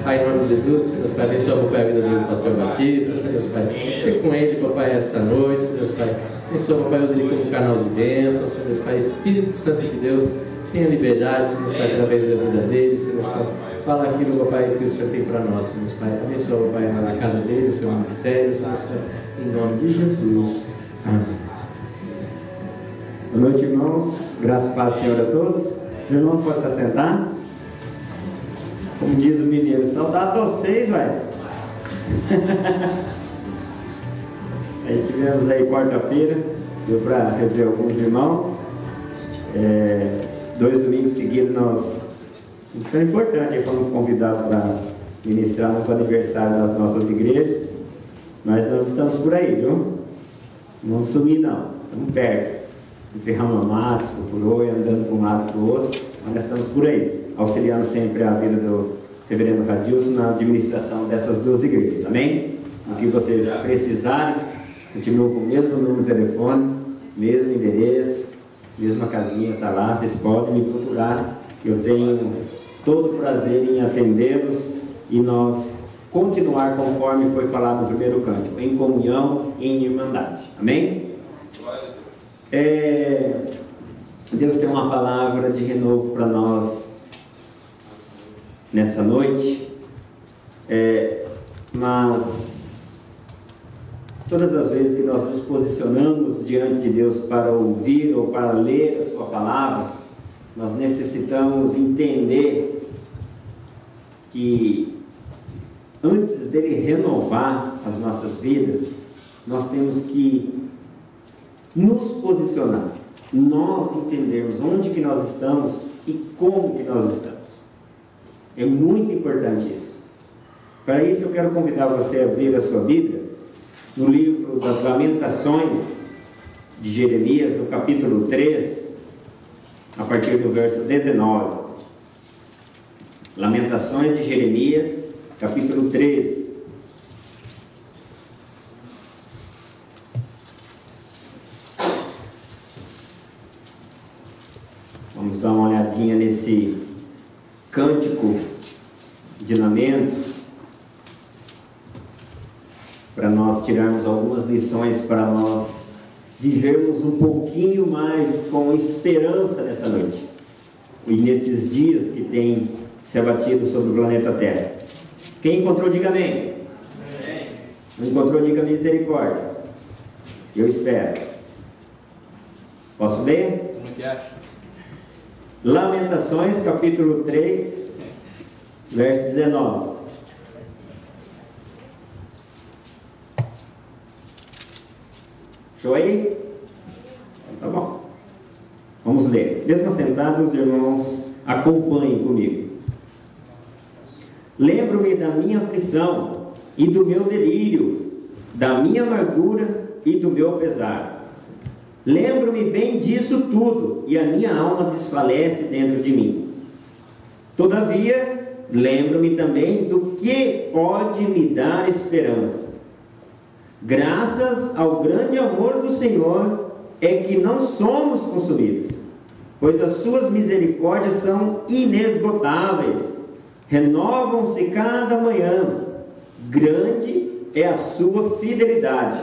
Pai, em nome de Jesus, Senhor Deus Pai, abençoa, Pai, a vida do pastor Batista, Senhor Deus Pai, ser com ele, Pai, essa noite, Senhor Deus Pai, abençoa, Pai, usa ele como canal de bênção, Senhor Deus Pai, Espírito Santo de Deus, tenha liberdade, Senhor Deus Pai, através da vida dele, Senhor Deus Pai, fala aquilo, Pai, que o Senhor tem para nós, Senhor Deus Pai, abençoa, Pai, na casa dele, o seu ministério, Senhor Deus Pai, em nome de Jesus, amém. Boa noite, irmãos, graças e paz, Senhor, a todos. Os irmãos podem se assentar. Como diz o mineiro, saudade de vocês, velho. Aí tivemos aí quarta-feira, deu para rever alguns irmãos. 2 domingos seguidos nós, foi importante, fomos convidados para ministrar nos aniversários das nossas igrejas. Mas nós estamos por aí, viu? Não vamos sumir não, estamos perto. Enterrando matos, procurou e andando para um lado para o outro, mas nós estamos por aí, auxiliando sempre a vida do reverendo Radilson na administração dessas duas igrejas, amém? O que vocês precisarem, continuam com o mesmo número de telefone, mesmo endereço, mesma casinha está lá, vocês podem me procurar, que eu tenho todo o prazer em atendê-los e nós continuar conforme foi falado no primeiro cântico, em comunhão e em irmandade, amém? Deus tem uma palavra de renovo para nós nessa noite, mas todas as vezes que nós nos posicionamos diante de Deus para ouvir ou para ler a sua palavra, nós necessitamos entender que antes dele renovar as nossas vidas, nós temos que nos posicionar, nós entendermos onde que nós estamos e como que nós estamos. É muito importante isso. Para isso eu quero convidar você a abrir a sua Bíblia no livro das Lamentações de Jeremias, no capítulo 3, a partir do verso 19. Lamentações de Jeremias, capítulo 3. Vamos dar uma olhadinha nesse cântico de lamento, para nós tirarmos algumas lições, para nós vivermos um pouquinho mais com esperança nessa noite e nesses dias que tem se abatido sobre o planeta Terra. Quem encontrou, diga amém. Não encontrou, diga misericórdia. Eu espero. Posso ler? Como é que é? Lamentações, capítulo 3, verso 19. Show aí? Tá bom. Vamos ler. Mesmo sentados, irmãos, acompanhem comigo. Lembro-me da minha aflição e do meu delírio, da minha amargura e do meu pesar. Lembro-me bem disso tudo, e a minha alma desfalece dentro de mim. Todavia, lembro-me também do que pode me dar esperança. Graças ao grande amor do Senhor é que não somos consumidos, pois as suas misericórdias são inesgotáveis, renovam-se cada manhã. Grande é a sua fidelidade.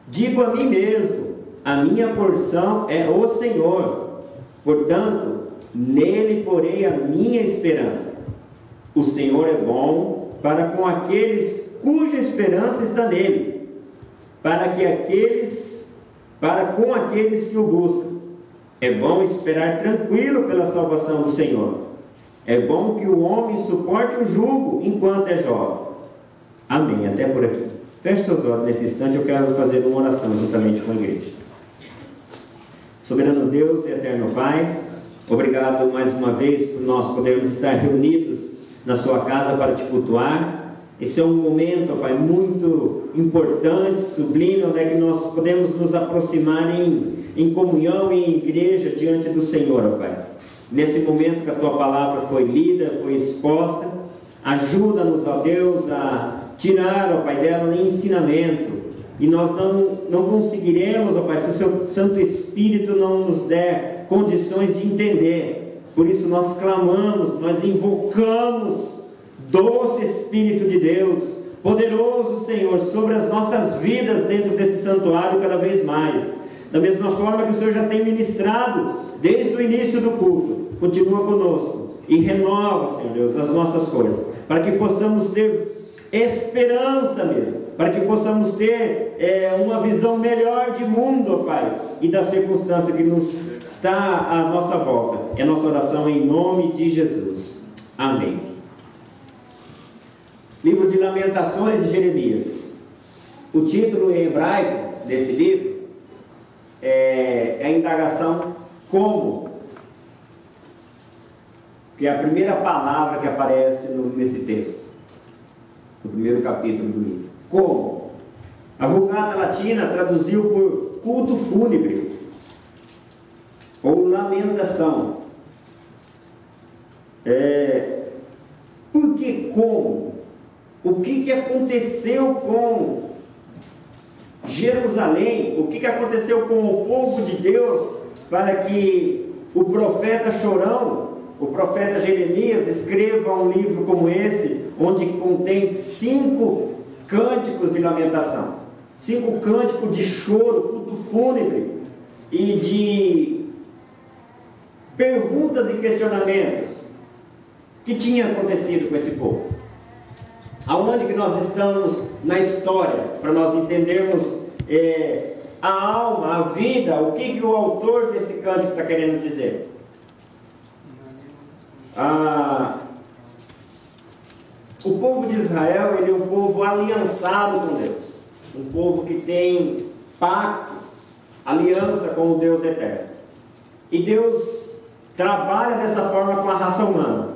Digo a mim mesmo, a minha porção é o Senhor, portanto, nele porei a minha esperança. O Senhor é bom para com aqueles cuja esperança está nele, para com aqueles que o buscam. É bom esperar tranquilo pela salvação do Senhor. É bom que o homem suporte o jugo enquanto é jovem. Amém. Até por aqui. Feche seus olhos nesse instante. Eu quero fazer uma oração juntamente com a igreja. Soberano Deus e eterno Pai, obrigado mais uma vez por nós podermos estar reunidos na sua casa para te cultuar. Esse é um momento, Pai, muito importante, sublime, onde é que nós podemos nos aproximar em comunhão e em igreja diante do Senhor, Pai. Nesse momento que a Tua palavra foi lida, foi exposta, ajuda-nos, ó Deus, a tirar, ó Pai, dela um ensinamento. E nós não conseguiremos, ó Pai, se o Seu Santo Espírito não nos der condições de entender. Por isso nós clamamos, nós invocamos Doce Espírito de Deus, poderoso Senhor, sobre as nossas vidas dentro desse santuário cada vez mais. Da mesma forma que o Senhor já tem ministrado desde o início do culto, continua conosco e renova, Senhor Deus, as nossas forças, para que possamos ter esperança mesmo, para que possamos ter uma visão melhor de mundo, ó Pai, e da circunstância que nos está à nossa volta. É a nossa oração em nome de Jesus. Amém. Livro de Lamentações de Jeremias. O título em hebraico desse livro é a indagação como, que é a primeira palavra que aparece nesse texto, no primeiro capítulo do livro. Como? A Vulgata Latina traduziu por culto fúnebre ou lamentação. Por que como? O que aconteceu com Jerusalém? O que aconteceu com o povo de Deus para que o profeta chorão, o profeta Jeremias, escreva um livro como esse, onde contém 5 cânticos de lamentação, 5 cânticos de choro, culto fúnebre e de perguntas e questionamentos que tinha acontecido com esse povo. Aonde que nós estamos na história, para nós entendermos a alma, a vida, o que o autor desse cântico está querendo dizer. O povo de Israel, ele é um povo aliançado com Deus, um povo que tem pacto, aliança com o Deus eterno, e Deus trabalha dessa forma com a raça humana.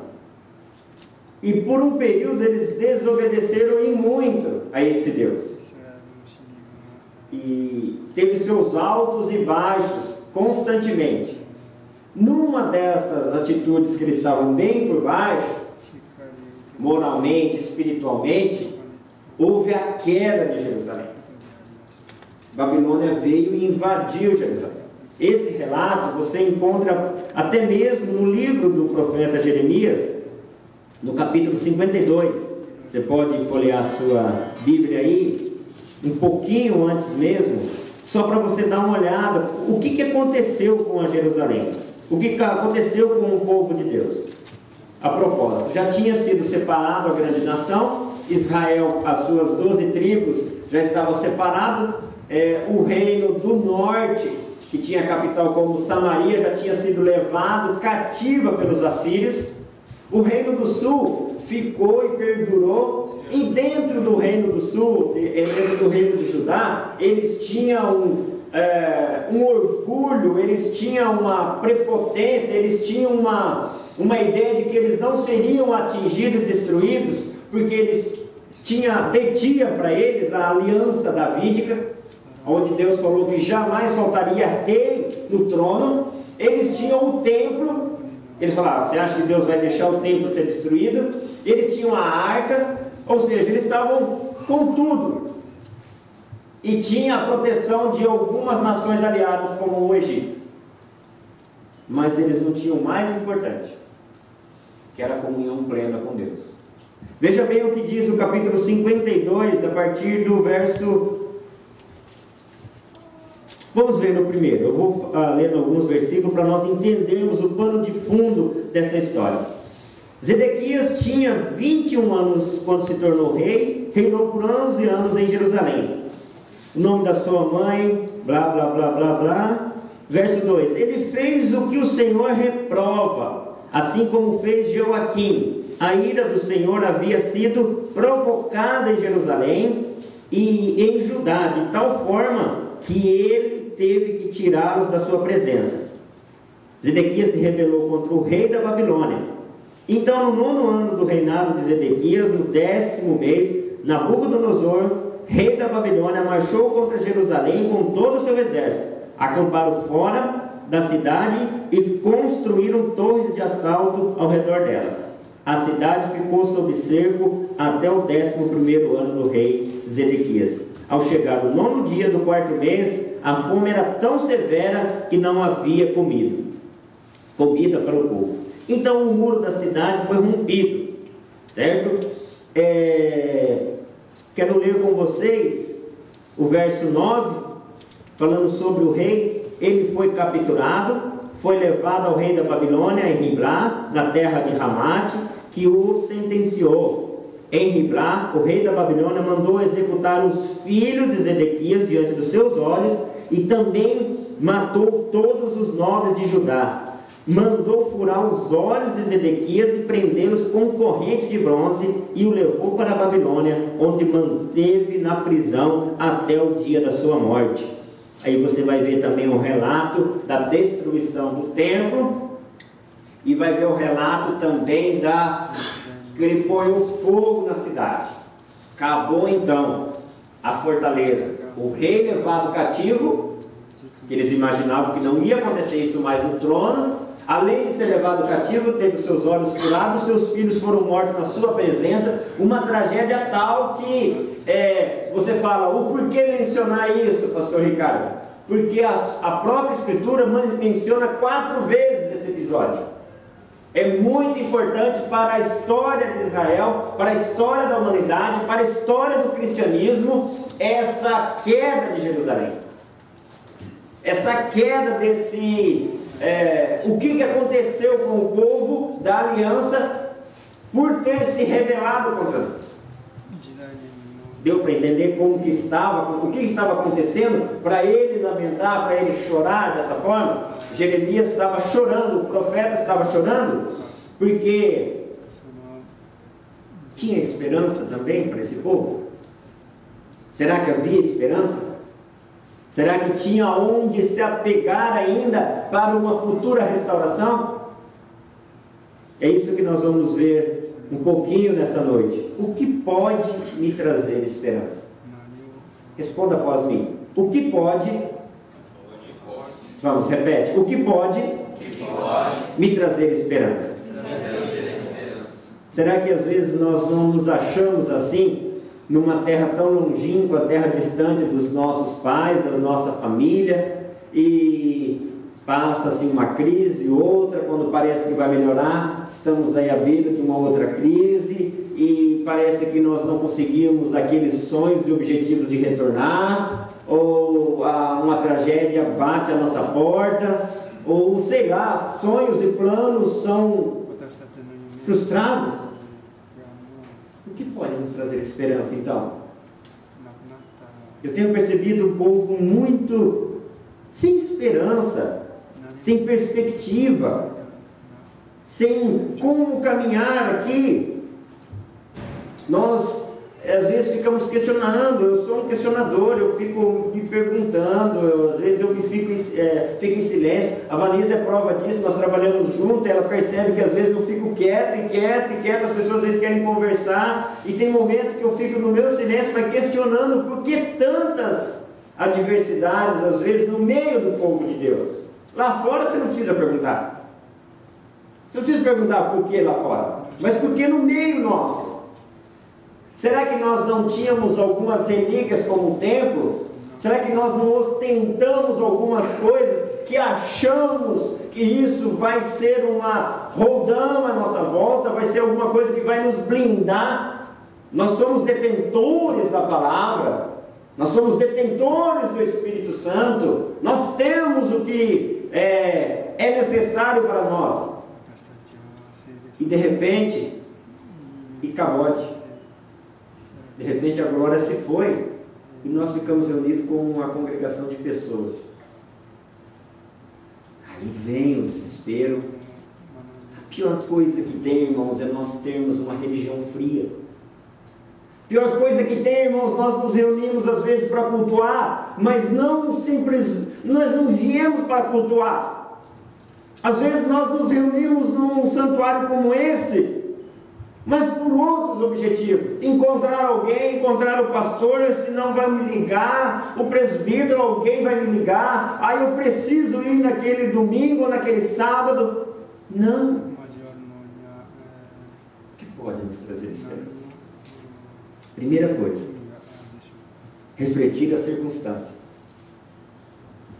E por um período eles desobedeceram em muito a esse Deus. E teve seus altos e baixos constantemente. Numa dessas atitudes que eles estavam bem por baixo, moralmente, espiritualmente, houve a queda de Jerusalém. Babilônia veio e invadiu Jerusalém. Esse relato você encontra até mesmo no livro do profeta Jeremias, no capítulo 52, você pode folhear a sua Bíblia aí, um pouquinho antes mesmo, só para você dar uma olhada, o que aconteceu com a Jerusalém, o que aconteceu com o povo de Deus. A propósito, já tinha sido separado a grande nação, Israel, as suas 12 tribos, já estavam separados, o reino do norte, que tinha a capital como Samaria, já tinha sido levado cativa pelos assírios. O reino do sul ficou e perdurou, e dentro do reino do sul, dentro do reino de Judá, eles tinham um orgulho, eles tinham uma prepotência, eles tinham uma ideia de que eles não seriam atingidos e destruídos, porque eles detinha para eles a aliança davídica, onde Deus falou que jamais faltaria rei no trono. Eles tinham o templo. Eles falaram: você acha que Deus vai deixar o templo ser destruído? Eles tinham a arca, ou seja, eles estavam com tudo. E tinha a proteção de algumas nações aliadas, como o Egito. Mas eles não tinham o mais importante, que era a comunhão plena com Deus. Veja bem o que diz o capítulo 52, a partir do verso... Vamos ver no primeiro. Eu vou lendo alguns versículos para nós entendermos o pano de fundo dessa história. Zedequias tinha 21 anos quando se tornou rei, reinou por 11 anos em Jerusalém. O nome da sua mãe, blá, blá, blá, blá, blá. Verso 2. Ele fez o que o Senhor reprova, assim como fez Joaquim. A ira do Senhor havia sido provocada em Jerusalém e em Judá, de tal forma que ele teve que tirá-los da sua presença. Zedequias se rebelou contra o rei da Babilônia. Então, no 9º ano do reinado de Zedequias, no 10º mês, Nabucodonosor, rei da Babilônia, marchou contra Jerusalém com todo o seu exército. Acamparam fora da cidade e construíram torres de assalto ao redor dela. A cidade ficou sob cerco até o 11º ano do rei Zedequias. Ao chegar o 9º dia do 4º mês, a fome era tão severa que não havia comida para o povo. Então o muro da cidade foi rompido, certo? Quero ler com vocês o verso 9, falando sobre o rei. Ele foi capturado, foi levado ao rei da Babilônia, em Riblá, na terra de Ramate, que o sentenciou. Em Riblá, o rei da Babilônia mandou executar os filhos de Zedequias diante dos seus olhos, e também matou todos os nobres de Judá. Mandou furar os olhos de Zedequias e prendê-los com corrente de bronze, e o levou para a Babilônia, onde manteve na prisão até o dia da sua morte. Aí você vai ver também o relato da destruição do templo, e vai ver o relato também que ele põe o fogo na cidade. Acabou então a fortaleza, o rei levado cativo, que eles imaginavam que não ia acontecer isso mais no trono. Além de ser levado cativo, teve seus olhos furados, seus filhos foram mortos na sua presença. Uma tragédia tal que você fala, o porquê mencionar isso, pastor Ricardo? Porque a própria Escritura menciona 4 vezes esse episódio. É muito importante para a história de Israel, para a história da humanidade, para a história do cristianismo, essa queda de Jerusalém. Essa queda o que aconteceu com o povo da aliança por ter se rebelado contra Deus. Deu para entender o que estava acontecendo para ele lamentar, para ele chorar dessa forma? Jeremias estava chorando, o profeta estava chorando, porque tinha esperança também para esse povo. Será que havia esperança? Será que tinha onde se apegar ainda para uma futura restauração? É isso que nós vamos ver um pouquinho nessa noite. O que pode me trazer esperança? Responda após mim. O que pode? Vamos, repete. O que pode me trazer esperança? Será que às vezes nós não nos achamos assim? Numa terra tão longínqua, terra distante dos nossos pais, da nossa família, e passa-se uma crise, outra, quando parece que vai melhorar, estamos aí à beira de uma outra crise, e parece que nós não conseguimos aqueles sonhos e objetivos de retornar, ou uma tragédia bate à nossa porta, ou sei lá, sonhos e planos são frustrados. O que pode nos trazer esperança então? Eu tenho percebido um povo muito sem esperança, sem perspectiva, sem como caminhar aqui. Nós às vezes ficamos questionando, eu sou um questionador, eu fico me perguntando, às vezes eu fico em silêncio. A Vanessa é prova disso, nós trabalhamos juntos, ela percebe que às vezes eu fico quieto, as pessoas às vezes querem conversar, e tem momentos que eu fico no meu silêncio, mas questionando por que tantas adversidades, às vezes, no meio do povo de Deus. Lá fora você não precisa perguntar, você não precisa perguntar por que lá fora, mas por que no meio nosso. Será que nós não tínhamos algumas relíquias como o templo? Será que nós não ostentamos algumas coisas que achamos que isso vai ser uma roldão à nossa volta, vai ser alguma coisa que vai nos blindar? Nós somos detentores da palavra, nós somos detentores do Espírito Santo, nós temos o que é necessário para nós. E de repente, calote. De repente a glória se foi e nós ficamos reunidos com uma congregação de pessoas. Aí vem o desespero. A pior coisa que tem, irmãos, é nós termos uma religião fria. A pior coisa que tem, irmãos, nós nos reunimos às vezes para cultuar, mas nós não viemos para cultuar. Às vezes nós nos reunimos num santuário como esse, mas por outros objetivos. Encontrar alguém, encontrar o pastor, senão vai me ligar, o presbítero, alguém vai me ligar, aí eu preciso ir naquele domingo ou naquele sábado. Não. O que pode nos trazer esperança? Primeira coisa, refletir a circunstância.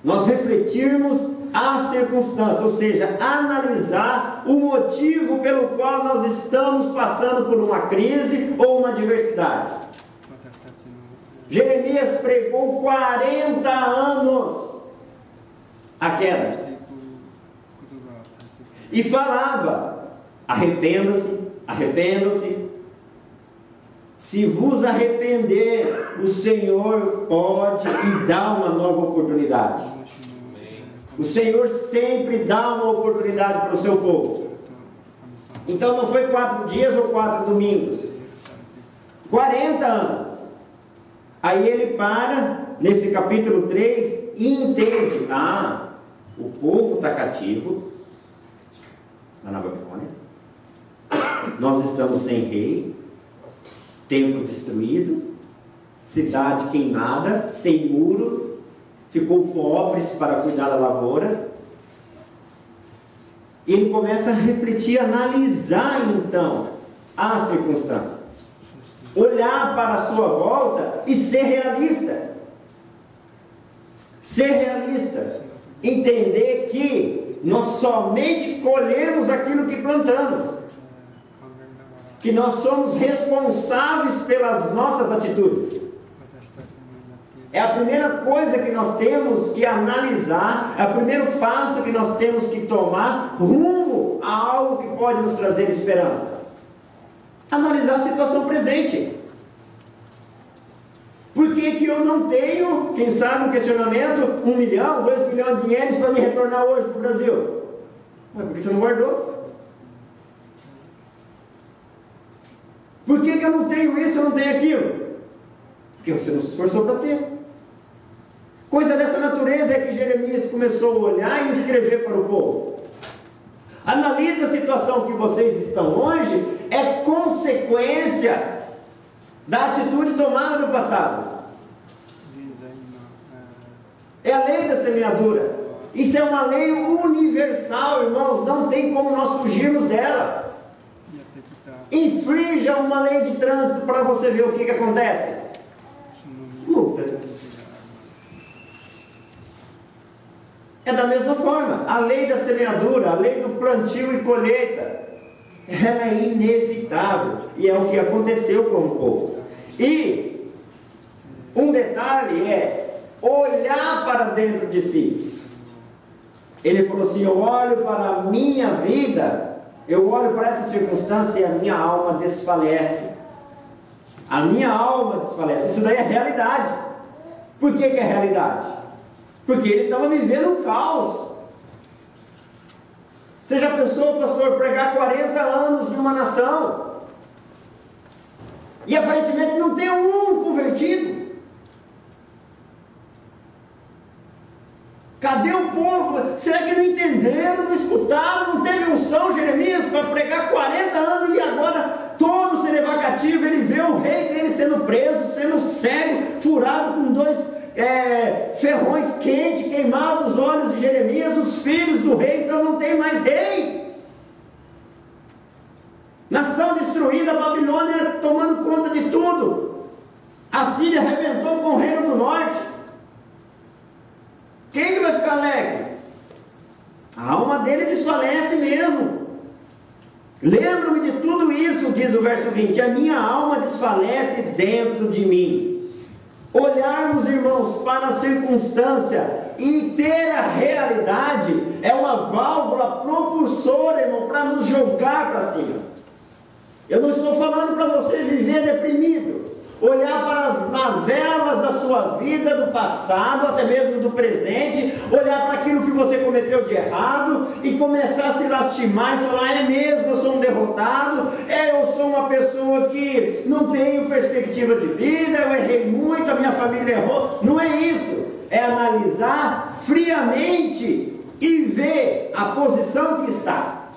Nós refletirmos a circunstância, ou seja, analisar o motivo pelo qual nós estamos passando por uma crise ou uma adversidade. Jeremias pregou 40 anos a queda e falava: arrependam-se, arrependam-se. Se vos arrepender, o Senhor pode e dá uma nova oportunidade. O Senhor sempre dá uma oportunidade para o seu povo. Então não foi 4 dias ou 4 domingos, 40 anos. Aí ele para nesse capítulo 3 e entende: o povo está cativo lá na Babilônia, nós estamos sem rei, templo destruído, cidade queimada, sem muro, ficou pobres para cuidar da lavoura. E ele começa a refletir, analisar então a circunstância, olhar para a sua volta e ser realista. Ser realista, entender que nós somente colhemos aquilo que plantamos, que nós somos responsáveis pelas nossas atitudes. É a primeira coisa que nós temos que analisar, é o primeiro passo que nós temos que tomar rumo a algo que pode nos trazer esperança. Analisar a situação presente. Por que eu não tenho, quem sabe um questionamento, 1 milhão, 2 milhões de ienes para me retornar hoje para o Brasil? Mas por que você não guardou? Por que eu não tenho isso, eu não tenho aquilo? Porque você não se esforçou para ter. Coisa dessa natureza é que Jeremias começou a olhar e escrever para o povo. Analise a situação que vocês estão hoje, é consequência da atitude tomada no passado. É a lei da semeadura. Isso é uma lei universal, irmãos, não tem como nós fugirmos dela. Infrinja uma lei de trânsito para você ver o que acontece. Multa. É da mesma forma, a lei da semeadura, a lei do plantio e colheita, ela é inevitável, e é o que aconteceu com o povo. E um detalhe é olhar para dentro de si. Ele falou assim: eu olho para a minha vida, eu olho para essa circunstância e a minha alma desfalece. A minha alma desfalece. Isso daí é realidade. Por que é realidade? Porque ele estava vivendo um caos. Você já pensou, pastor, pregar 40 anos de uma nação e aparentemente não tem um convertido? Cadê o povo? Será que não entenderam, não escutaram, não teve unção, Jeremias, para pregar 40 anos e agora todo se levar cativo? Ele vê o rei dele sendo preso, sendo cego, furado com 2 ferrões quentes, queimados os olhos de Jeremias, os filhos do rei, então não tem mais rei. Nação destruída, a Babilônia tomando conta de tudo. A Síria arrebentou com o reino do norte. Quem que vai ficar alegre? A alma dele desfalece mesmo. Lembro-me de tudo isso, diz o verso 20, a minha alma desfalece dentro de mim. Olharmos, irmãos, para a circunstância e ter a realidade é uma válvula propulsora, irmão, para nos jogar para cima. Eu não estou falando para você viver deprimido, olhar para as mazelas da sua vida, do passado, até mesmo do presente, olhar para aquilo que você cometeu de errado e começar a se lastimar e falar: é mesmo, eu sou um derrotado, eu sou uma pessoa que não tenho perspectiva de vida, eu errei muito, a minha família errou. Não é isso, é analisar friamente e ver a posição que está,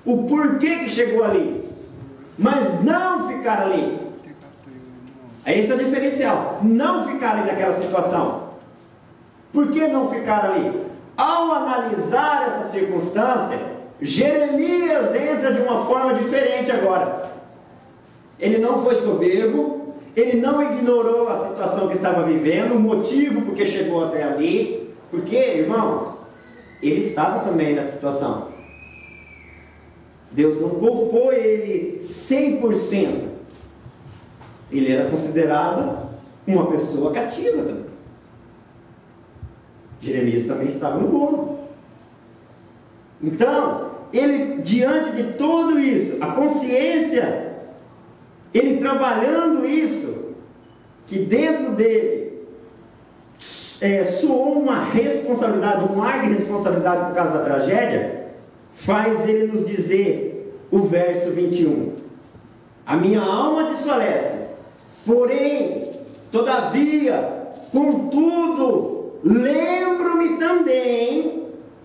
o porquê que chegou ali, mas não ficar ali. Esse é o diferencial, não ficar ali naquela situação. Por que não ficar ali? Ao analisar essa circunstância, Jeremias entra de uma forma diferente agora. Ele não foi soberbo, ele não ignorou a situação que estava vivendo, o motivo porque chegou até ali. Porque, irmãos, ele estava também nessa situação. Deus não poupou ele 100%. Ele era considerado uma pessoa cativa também. Jeremias também estava no bolo. Então, ele, diante de tudo isso, a consciência, ele trabalhando isso, que dentro dele soou uma responsabilidade, um ar de responsabilidade por causa da tragédia, faz ele nos dizer o verso 21: a minha alma desfalece, porém, todavia, contudo, lembro-me também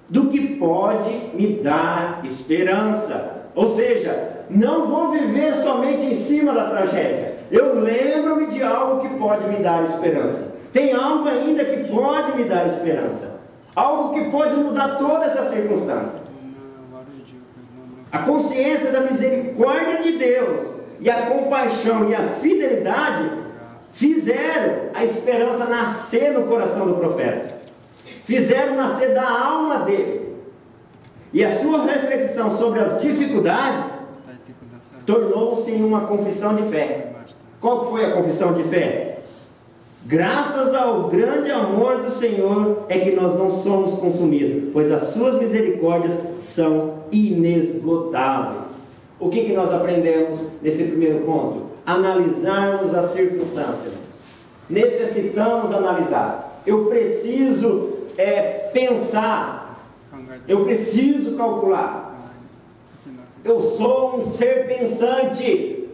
do que pode me dar esperança. Ou seja, não vou viver somente em cima da tragédia. Eu lembro-me de algo que pode me dar esperança. Tem algo ainda que pode me dar esperança. Algo que pode mudar toda essa circunstância. A consciência da misericórdia de Deus e a compaixão e a fidelidade fizeram a esperança nascer no coração do profeta. Fizeram nascer da alma dele. E a sua reflexão sobre as dificuldades tornou-se em uma confissão de fé. Qual foi a confissão de fé? Graças ao grande amor do Senhor é que nós não somos consumidos, pois as suas misericórdias são inesgotáveis. O que nós aprendemos nesse primeiro ponto? Analisarmos as circunstâncias. Necessitamos analisar. Eu preciso pensar. Eu preciso calcular. Eu sou um ser pensante.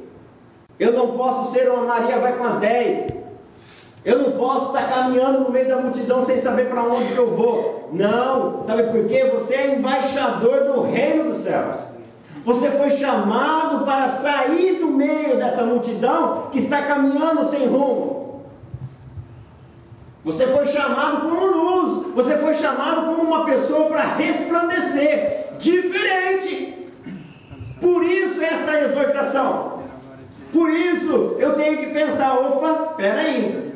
Eu não posso ser uma Maria vai com as 10. Eu não posso estar caminhando no meio da multidão sem saber para onde que eu vou. Não, sabe por quê? Você é embaixador do reino dos céus. Você foi chamado para sair do meio dessa multidão que está caminhando sem rumo. Você foi chamado como luz. Você foi chamado como uma pessoa para resplandecer, diferente. Por isso essa exortação. Por isso eu tenho que pensar, opa, peraí.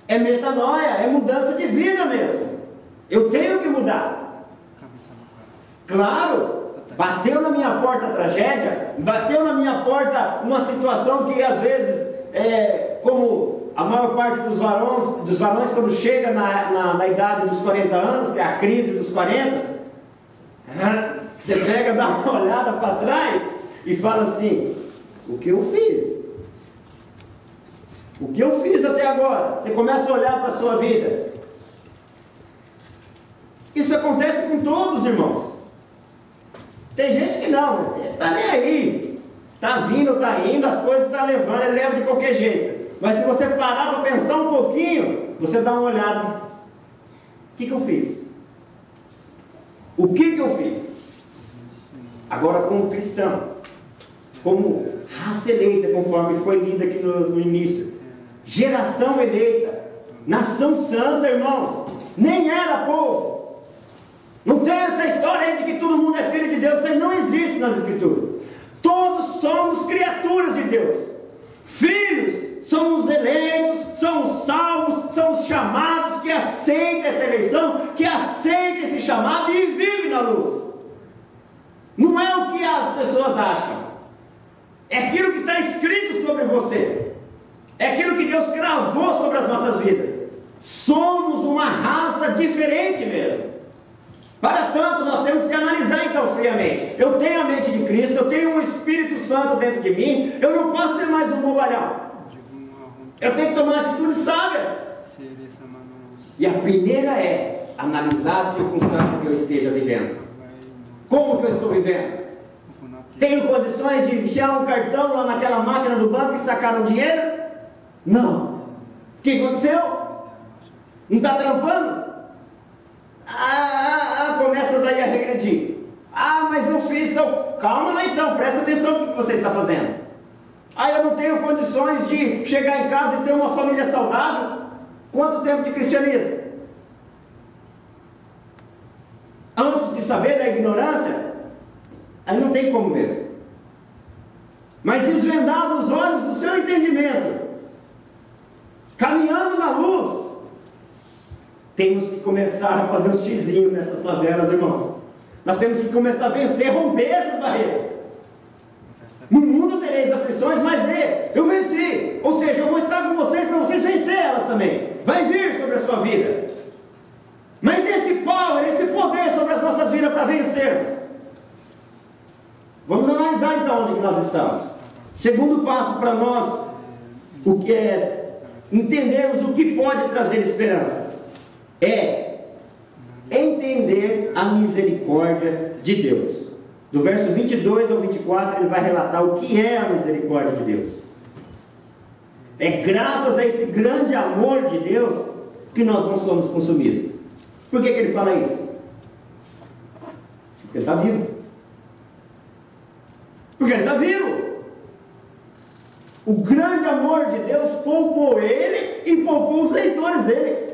É metanoia, é mudança de vida mesmo. Eu tenho que mudar. Claro, bateu na minha porta a tragédia, bateu na minha porta uma situação que às vezes, como a maior parte dos varões quando chega na idade dos 40 anos, que é a crise dos 40, você pega, dá uma olhada para trás e fala assim: o que eu fiz? O que eu fiz até agora? Você começa a olhar para a sua vida. Isso acontece com todos, irmãos. Tem gente que não, ele está nem aí. Está vindo, está indo, as coisas estão levando, ele leva de qualquer jeito. Mas se você parar para pensar um pouquinho, você dá uma olhada. O que eu fiz? O que eu fiz? Agora, como cristão, como raça eleita, conforme foi lido aqui no início, geração eleita, nação santa, irmãos, nem era povo. Não tem essa história aí de que todo mundo é filho de Deus. Isso não existe nas Escrituras. Todos somos criaturas de Deus. Filhos são os eleitos, são os salvos, são os chamados que aceitam essa eleição, que aceitam esse chamado e vivem na luz. Não é o que as pessoas acham, é aquilo que está escrito sobre você, é aquilo que Deus cravou sobre as nossas vidas. Somos uma raça diferente mesmo. Para tanto, nós temos que analisar então friamente. Eu tenho a mente de Cristo, eu tenho um Espírito Santo dentro de mim, eu não posso ser mais um bobalhão. Eu tenho que tomar atitudes sábias. E a primeira é analisar a circunstância que eu esteja vivendo. Como que eu estou vivendo? Tenho condições de enfiar um cartão lá naquela máquina do banco e sacar um dinheiro? Não. O que aconteceu? Não está trampando? Começa daí a regredir. Mas eu fiz, então, calma lá então, presta atenção no que você está fazendo. Eu não tenho condições de chegar em casa e ter uma família saudável. Quanto tempo de cristianismo? Antes de saber da ignorância, aí não tem como mesmo. Mas desvendado os olhos do seu entendimento, caminhando na luz, temos que começar a fazer um xizinho nessas mazelas, irmãos. Nós temos que começar a vencer, romper essas barreiras. No mundo tereis aflições, mas eu venci. Ou seja, eu vou estar com vocês para vocês vencer elas também. Vai vir sobre a sua vida. Mas esse power, esse poder sobre as nossas vidas para vencermos. Vamos analisar então onde nós estamos. Segundo passo para nós, o que é entendermos o que pode trazer esperança, é entender a misericórdia de Deus. Do verso 22 ao 24, ele vai relatar o que é a misericórdia de Deus. É graças a esse grande amor de Deus que nós não somos consumidos. Por que ele fala isso? Porque ele está vivo. Porque ele está vivo. O grande amor de Deus poupou ele e poupou os leitores dele.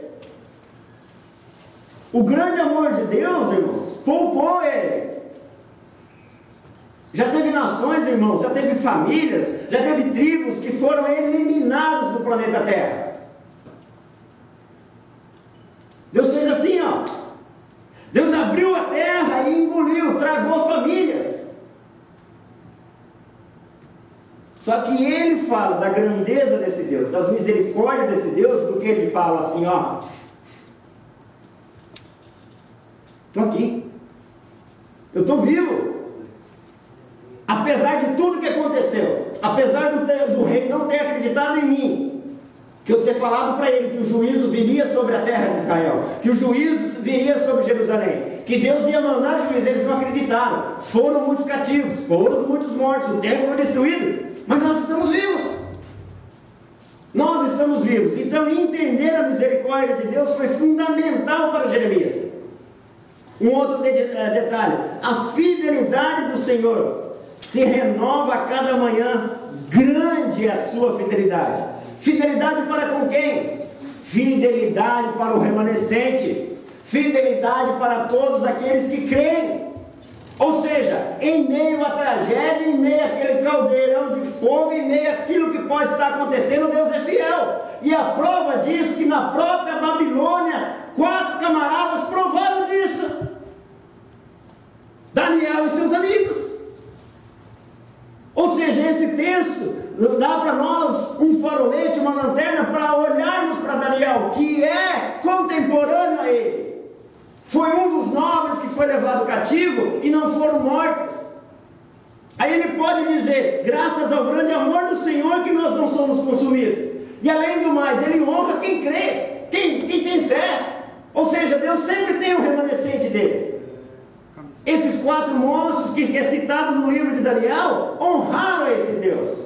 O grande amor de Deus, irmãos, poupou ele. Já teve nações, irmãos, já teve famílias, já teve tribos que foram eliminados do planeta Terra. Deus fez assim, ó. Deus abriu a terra e engoliu, tragou famílias. Só que ele fala da grandeza desse Deus, das misericórdias desse Deus, porque ele fala assim, ó. Estou aqui. Eu estou vivo. Apesar de tudo que aconteceu, apesar do rei não ter acreditado em mim, que eu ter falado para ele que o juízo viria sobre a terra de Israel, que o juízo viria sobre Jerusalém, que Deus ia mandar juízo, eles não acreditaram. Foram muitos cativos, foram muitos mortos, o templo foi destruído, mas nós estamos vivos. Nós estamos vivos. Então entender a misericórdia de Deus foi fundamental para Jeremias. Um outro detalhe, a fidelidade do Senhor se renova a cada manhã. Grande é a sua fidelidade. Fidelidade para com quem? Fidelidade para o remanescente. Fidelidade para todos aqueles que creem. Ou seja, em meio à tragédia, em meio àquele caldeirão de fogo, em meio àquilo que pode estar acontecendo, Deus é fiel. E a prova disso, que na própria Babilônia, 4 camaradas provaram disso. Daniel e seus amigos. Ou seja, esse texto dá para nós um farolete, uma lanterna, para olharmos para Daniel, que é contemporâneo a ele. Foi um dos nobres que foi levado cativo e não foram mortos. Aí ele pode dizer, graças ao grande amor do Senhor, que nós não somos consumidos. E além do mais, ele honra quem crê, quem tem fé. Ou seja, Deus sempre tem o remanescente dele. Esses 4 monstros que é citado no livro de Daniel honraram esse Deus.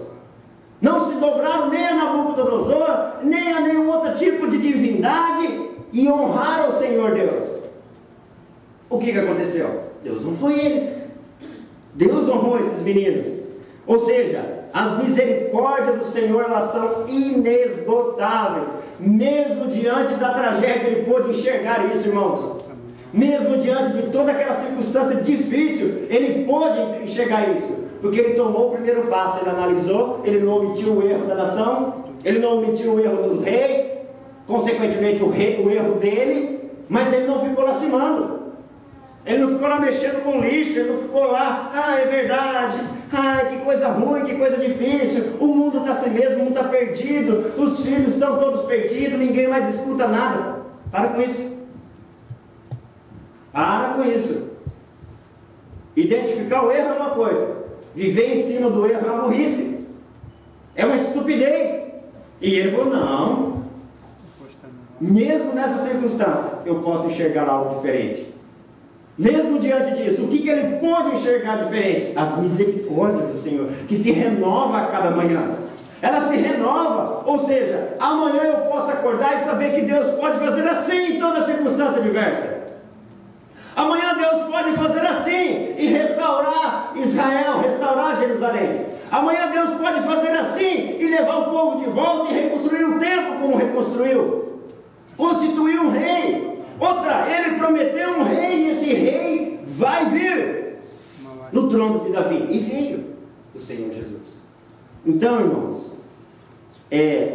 Não se dobraram nem a Nabucodonosor, nem a nenhum outro tipo de divindade, e honraram o Senhor Deus. O que aconteceu? Deus honrou eles. Deus honrou esses meninos. Ou seja, as misericórdias do Senhor, elas são inesgotáveis. Mesmo diante da tragédia, ele pôde enxergar isso, irmãos. Mesmo diante de toda aquela circunstância difícil, ele pôde enxergar isso, porque ele tomou o primeiro passo, ele analisou, ele não omitiu o erro da nação, ele não omitiu o erro do rei, consequentemente o erro dele, mas ele não ficou lastimando, ele não ficou lá mexendo com lixo, ele não ficou lá, é verdade, que coisa ruim, que coisa difícil, o mundo está assim mesmo, o mundo está perdido, os filhos estão todos perdidos, ninguém mais escuta nada. Para com isso. Para com isso. Identificar o erro é uma coisa, viver em cima do erro é uma burrice, é uma estupidez. E ele falou, não, mesmo nessa circunstância eu posso enxergar algo diferente. Mesmo diante disso, o que ele pôde enxergar diferente? As misericórdias do Senhor, que se renova a cada manhã. Ela se renova, ou seja, amanhã eu posso acordar e saber que Deus pode fazer assim em toda circunstância diversa. Amanhã Deus pode fazer assim e restaurar Israel, restaurar Jerusalém. Amanhã Deus pode fazer assim e levar o povo de volta e reconstruir o templo como reconstruiu. Constituir um rei. Outra, ele prometeu um rei e esse rei vai vir no trono de Davi. E veio o Senhor Jesus. Então, irmãos,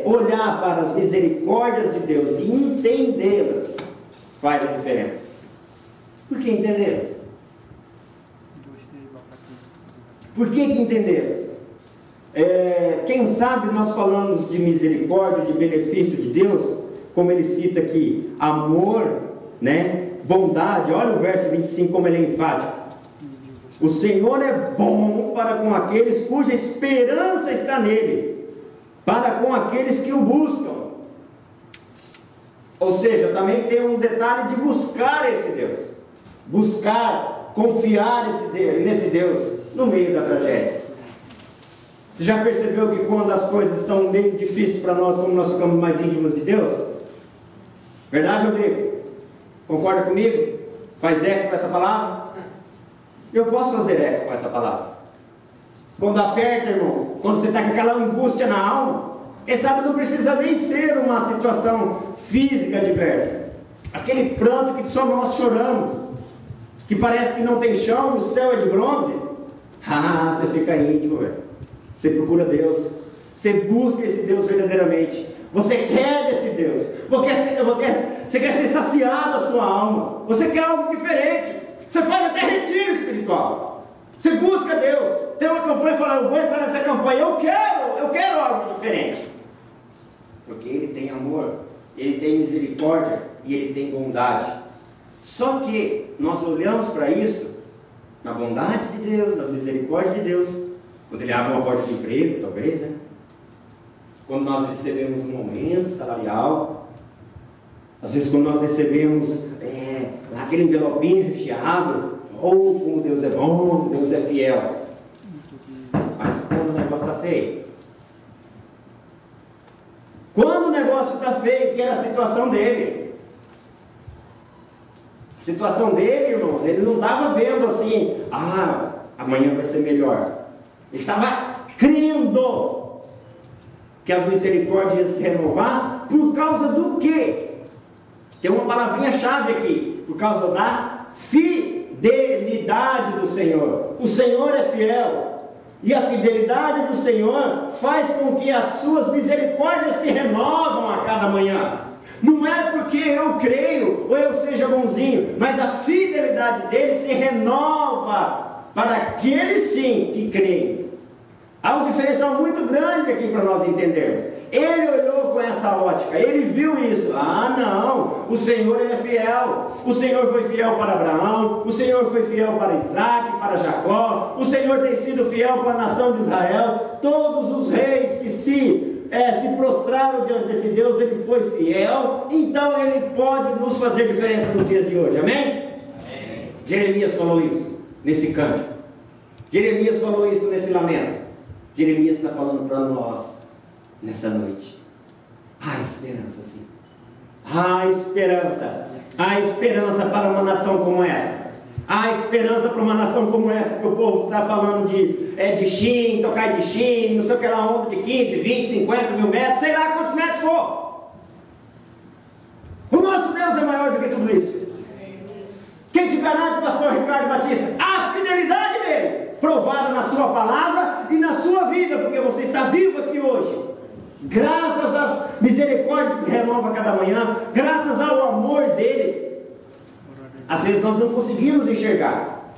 olhar para as misericórdias de Deus e entendê-las faz a diferença. Porque entendemos. Por que entendemos? Quem sabe nós falamos de misericórdia, de benefício de Deus, como ele cita aqui, amor, né? Bondade. Olha o verso 25 como ele é enfático. O Senhor é bom para com aqueles cuja esperança está nele, para com aqueles que o buscam. Ou seja, também tem um detalhe de buscar esse Deus, buscar, confiar nesse Deus no meio da tragédia. Você já percebeu que quando as coisas estão meio difíceis para nós, como nós ficamos mais íntimos de Deus? Verdade, Rodrigo? Concorda comigo? Faz eco com essa palavra? Eu posso fazer eco com essa palavra. Quando aperta, irmão, quando você está com aquela angústia na alma, quem sabe não precisa nem ser uma situação física adversa. Aquele pranto que só nós choramos, que parece que não tem chão, o céu é de bronze. Você fica íntimo, velho. Você procura Deus, você busca esse Deus verdadeiramente. Você quer desse Deus, você quer ser saciado a sua alma, você quer algo diferente. Você faz até retiro espiritual, você busca Deus. Tem uma campanha e fala: eu vou entrar nessa campanha, eu quero algo diferente. Porque Ele tem amor, Ele tem misericórdia e Ele tem bondade. Só que nós olhamos para isso, na bondade de Deus, nas misericórdias de Deus, quando Ele abre uma porta de emprego, talvez, né? Quando nós recebemos um aumento salarial, às vezes quando nós recebemos aquele envelopinho recheado, como Deus é bom, Deus é fiel. Mas quando o negócio está feio, quando o negócio está feio, que era a situação dele, irmãos, ele não estava vendo assim, amanhã vai ser melhor. Ele estava crendo que as misericórdias iam se renovar. Por causa do quê? Tem uma palavrinha chave aqui: por causa da fidelidade do Senhor. O Senhor é fiel, e a fidelidade do Senhor faz com que as suas misericórdias se renovam a cada manhã. Não é porque eu creio ou eu seja bonzinho, mas a fidelidade dele se renova para aqueles sim que creem. Há um diferencial muito grande aqui para nós entendermos. Ele olhou com essa ótica, ele viu isso. Não, o Senhor é fiel. O Senhor foi fiel para Abraão, o Senhor foi fiel para Isaac, para Jacó, o Senhor tem sido fiel para a nação de Israel. Todos os reis que se prostraram diante desse Deus, ele foi fiel. Então ele pode nos fazer diferença nos dias de hoje, amém? Jeremias falou isso nesse cântico, Jeremias falou isso nesse lamento. Jeremias está falando para nós nessa noite: há esperança, sim. Há esperança para uma nação como essa. Há esperança para uma nação como essa, que o povo está falando de Shin, tocar de Shin, não sei o que lá, onda de 15, 20, 50 mil metros, sei lá quantos metros for. O nosso Deus é maior do que tudo isso. Quem te garante, pastor Ricardo Batista? A fidelidade dele, provada na sua palavra e na sua vida, porque você está vivo aqui hoje, graças às misericórdias que se renova a cada manhã, graças ao amor dele. Às vezes nós não conseguimos enxergar,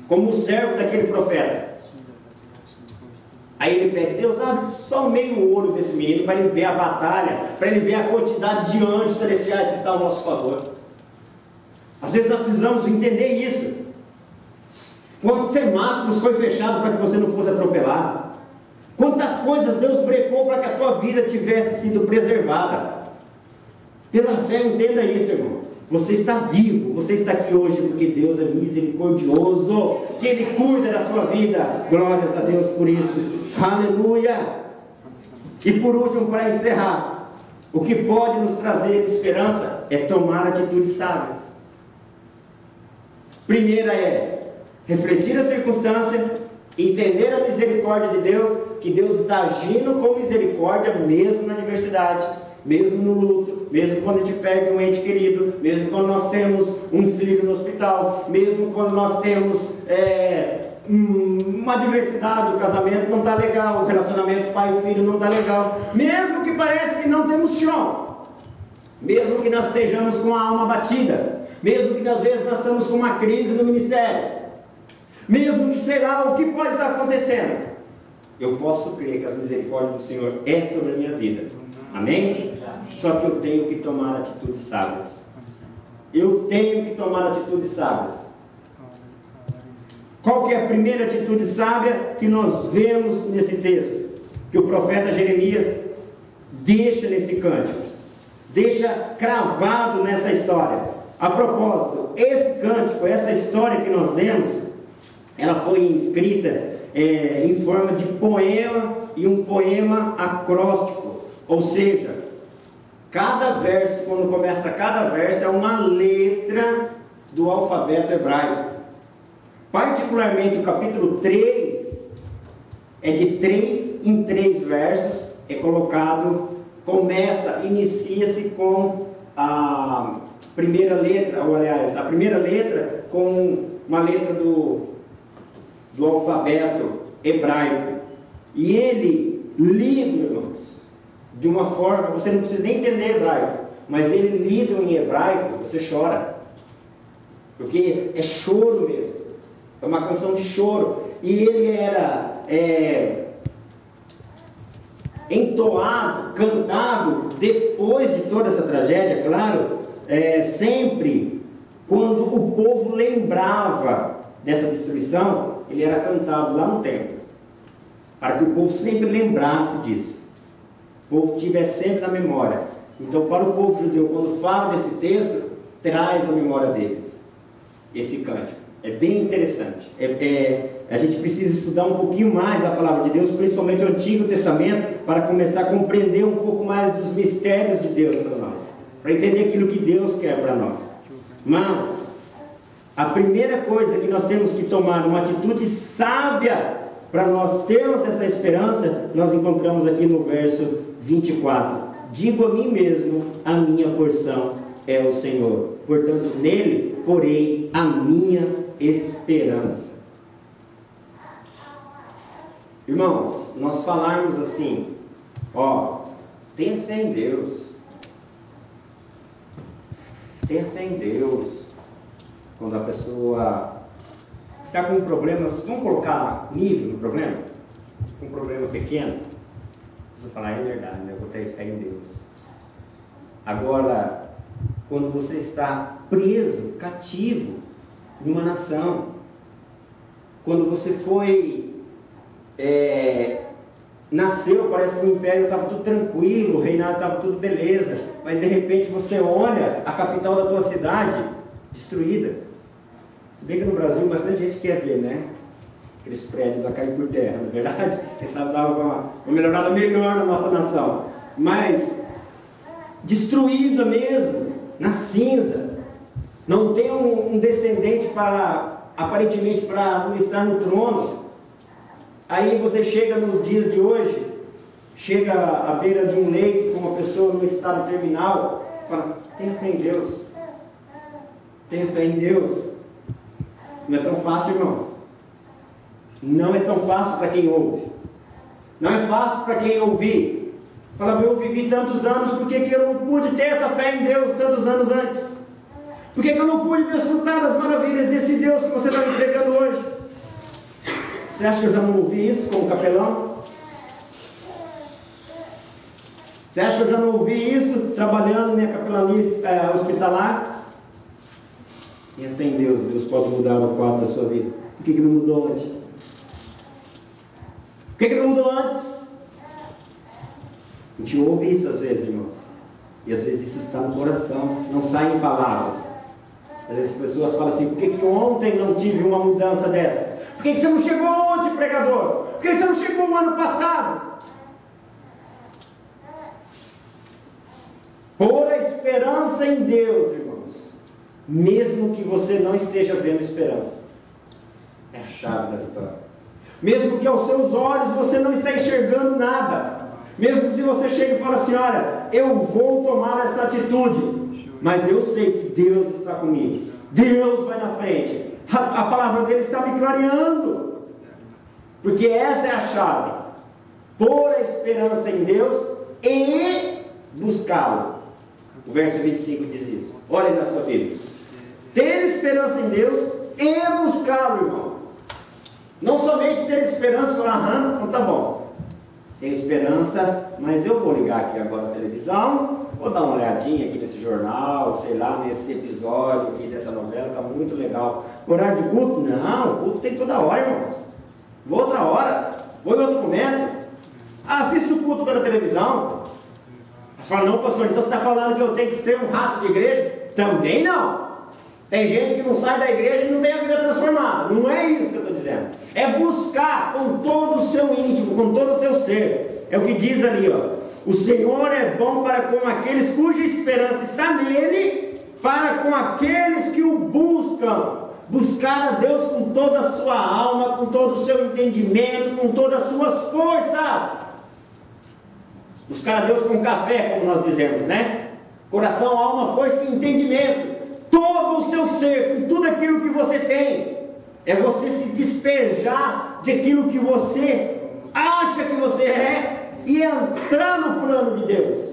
como o servo daquele profeta. Aí ele pede: Deus, abre só meio olho desse menino, para ele ver a batalha, para ele ver a quantidade de anjos celestiais que estão ao nosso favor. Às vezes nós precisamos entender isso. Quantos semáforos foi fechado para que você não fosse atropelado? Quantas coisas Deus brecou para que a tua vida tivesse sido preservada? Pela fé, entenda isso, irmão. Você está vivo, você está aqui hoje porque Deus é misericordioso, que Ele cuida da sua vida. Glórias a Deus por isso. Aleluia. E por último, para encerrar, o que pode nos trazer esperança é tomar atitudes sábias. Primeira é refletir a circunstância, entender a misericórdia de Deus, que Deus está agindo com misericórdia mesmo na adversidade, mesmo no luto, mesmo quando a gente perde um ente querido, mesmo quando nós temos um filho no hospital, mesmo quando nós temos uma adversidade, o casamento não está legal, o relacionamento pai e filho não está legal, mesmo que pareça que não temos chão, mesmo que nós estejamos com a alma batida, mesmo que às vezes nós estamos com uma crise no ministério, mesmo que sei lá o que pode estar acontecendo, eu posso crer que a misericórdia do Senhor é sobre a minha vida. Amém? Só que eu tenho que tomar atitudes sábias. Eu tenho que tomar atitudes sábias. Qual que é a primeira atitude sábia que nós vemos nesse texto? Que o profeta Jeremias deixa nesse cântico, deixa cravado nessa história. A propósito, esse cântico, essa história que nós lemos, ela foi escrita em forma de poema, e um poema acróstico, ou seja, cada verso, quando começa cada verso, é uma letra do alfabeto hebraico. Particularmente o capítulo 3 é de 3 em 3 versos, é colocado, inicia-se com a primeira letra, ou aliás, a primeira letra com uma letra do alfabeto hebraico. E ele, lido, irmãos, de uma forma, você não precisa nem entender hebraico, mas ele lido em hebraico, você chora, porque é choro mesmo, é uma canção de choro. E ele era entoado, cantado, depois de toda essa tragédia, claro, sempre quando o povo lembrava dessa destruição, ele era cantado lá no templo, para que o povo sempre lembrasse disso, o povo tivesse sempre na memória. Então, para o povo judeu, quando fala desse texto, traz a memória deles esse cântico. É bem interessante. A gente precisa estudar um pouquinho mais a palavra de Deus, principalmente o Antigo Testamento, para começar a compreender um pouco mais dos mistérios de Deus para nós, para entender aquilo que Deus quer para nós. Mas a primeira coisa que nós temos que tomar uma atitude sábia para nós termos essa esperança, nós encontramos aqui no verso 24: digo a mim mesmo, a minha porção é o Senhor, portanto nele porei a minha esperança. Irmãos, nós falarmos assim, tenha fé em Deus, tenha fé em Deus. Quando a pessoa está com problemas, vamos colocar nível no problema, um problema pequeno, você falar, é verdade, eu vou ter fé em Deus. Agora, quando você está preso, cativo em uma nação, quando você nasceu, parece que o império estava tudo tranquilo, o reinado estava tudo beleza, mas de repente você olha a capital da tua cidade destruída. Se bem que no Brasil bastante gente quer ver, né? Aqueles prédios a cair por terra, não é verdade? Quem sabe dar uma melhorada melhor na nossa nação. Mas destruída mesmo, na cinza, não tem um descendente aparentemente para ministrar no trono. Aí você chega nos dias de hoje, chega à beira de um leito com uma pessoa no estado terminal, fala, tenha fé em Deus, tenha fé em Deus. Não é tão fácil, irmãos. Não é tão fácil para quem ouve. Não é fácil para quem ouvir. Fala, eu vivi tantos anos, por que eu não pude ter essa fé em Deus tantos anos antes? Por que eu não pude desfrutar das maravilhas desse Deus que você está me pregando hoje? Você acha que eu já não ouvi isso como capelão? Você acha que eu já não ouvi isso trabalhando na minha capelania hospitalar? Tenha fé em Deus, Deus pode mudar o quadro da sua vida. Por que não mudou antes? Por que não mudou antes? A gente ouve isso às vezes, irmãos, e às vezes isso está no coração, não sai em palavras. Às vezes as pessoas falam assim, por que ontem não tive uma mudança dessa? Por que você não chegou ontem, pregador? Por que você não chegou no ano passado? Pôr a esperança em Deus, irmãos, mesmo que você não esteja vendo esperança, é a chave da vitória. Mesmo que aos seus olhos você não está enxergando nada, mesmo que você chegue e fale assim, olha, eu vou tomar essa atitude, mas eu sei que Deus está comigo, Deus vai na frente, a palavra dele está me clareando, porque essa é a chave, pôr a esperança em Deus e buscá-lo. O verso 25 diz isso. Olha aí na sua Bíblia. Ter esperança em Deus e buscá-lo, irmão. Não somente ter esperança e falar, então tá bom. Tenho esperança, mas eu vou ligar aqui agora a televisão, vou dar uma olhadinha aqui nesse jornal, sei lá, nesse episódio aqui dessa novela, tá muito legal. Horário de culto? Não, o culto tem toda hora, irmão. Vou outra hora, vou em outro momento. Assisto o culto pela televisão. Você fala, não, pastor, então você está falando que eu tenho que ser um rato de igreja? Também não. Tem gente que não sai da igreja e não tem a vida transformada. Não é isso que eu estou dizendo. É buscar com todo o seu íntimo, com todo o teu ser. É o que diz ali, ó. O Senhor é bom para com aqueles cuja esperança está nele, para com aqueles que o buscam. Buscar a Deus com toda a sua alma, com todo o seu entendimento, com todas as suas forças. Buscar a Deus com café, como nós dizemos, né? Coração, alma, força e entendimento. Todo o seu ser, com tudo aquilo que você tem. É você se despejar daquilo que você acha que você é e entrar no plano de Deus.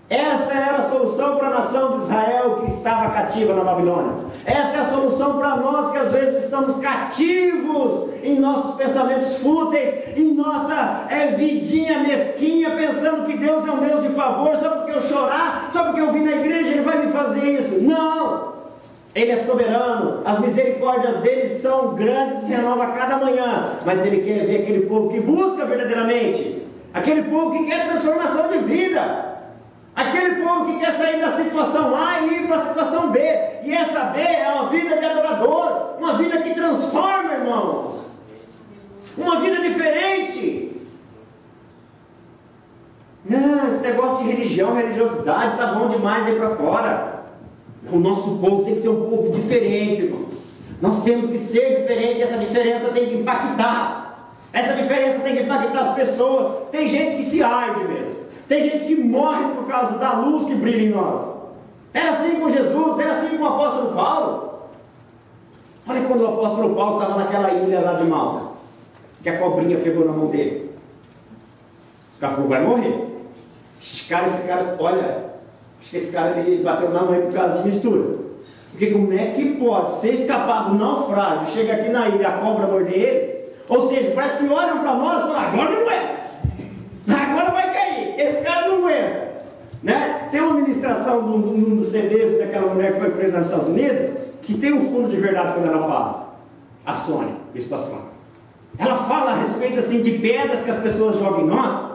Essa era a solução para a nação de Israel que estava cativa na Babilônia. Essa é a solução para nós que às vezes estamos cativos em nossos pensamentos fúteis, em nossa vidinha mesquinha, pensando que Deus é um Deus de favor, só porque eu chorar, só porque eu vim na igreja Ele vai me fazer isso. Não! Ele é soberano, as misericórdias dele são grandes e se renovam a cada manhã, mas Ele quer ver aquele povo que busca verdadeiramente, aquele povo que quer transformação de vida, aquele povo que quer sair da situação A e ir para a situação B, e essa B é uma vida de adorador, uma vida que transforma, irmãos, uma vida diferente. Não, esse negócio de religião, religiosidade, está bom demais aí para fora. O nosso povo tem que ser um povo diferente, irmão. Nós temos que ser diferente, essa diferença tem que impactar. Essa diferença tem que impactar as pessoas. Tem gente que se arde mesmo. Tem gente que morre por causa da luz que brilha em nós. Era assim com Jesus, era assim com o apóstolo Paulo. Olha quando o apóstolo Paulo estava naquela ilha lá de Malta, que a cobrinha pegou na mão dele. Os caras falaram, vai morrer. Esse cara, olha... Acho que esse cara ele bateu na mãe por causa de mistura. Porque como é que pode ser escapar do naufrágio, chega aqui na ilha e a cobra morder ele? Ou seja, parece que olham para nós e falam, agora não aguenta. Agora vai cair. Esse cara não aguenta. Né? Tem uma ministração num dos CDs daquela mulher que foi presa nos Estados Unidos, que tem um fundo de verdade quando ela fala. A Sônia, Bispa Sônia. Ela fala a respeito assim, de pedras que as pessoas jogam em nós.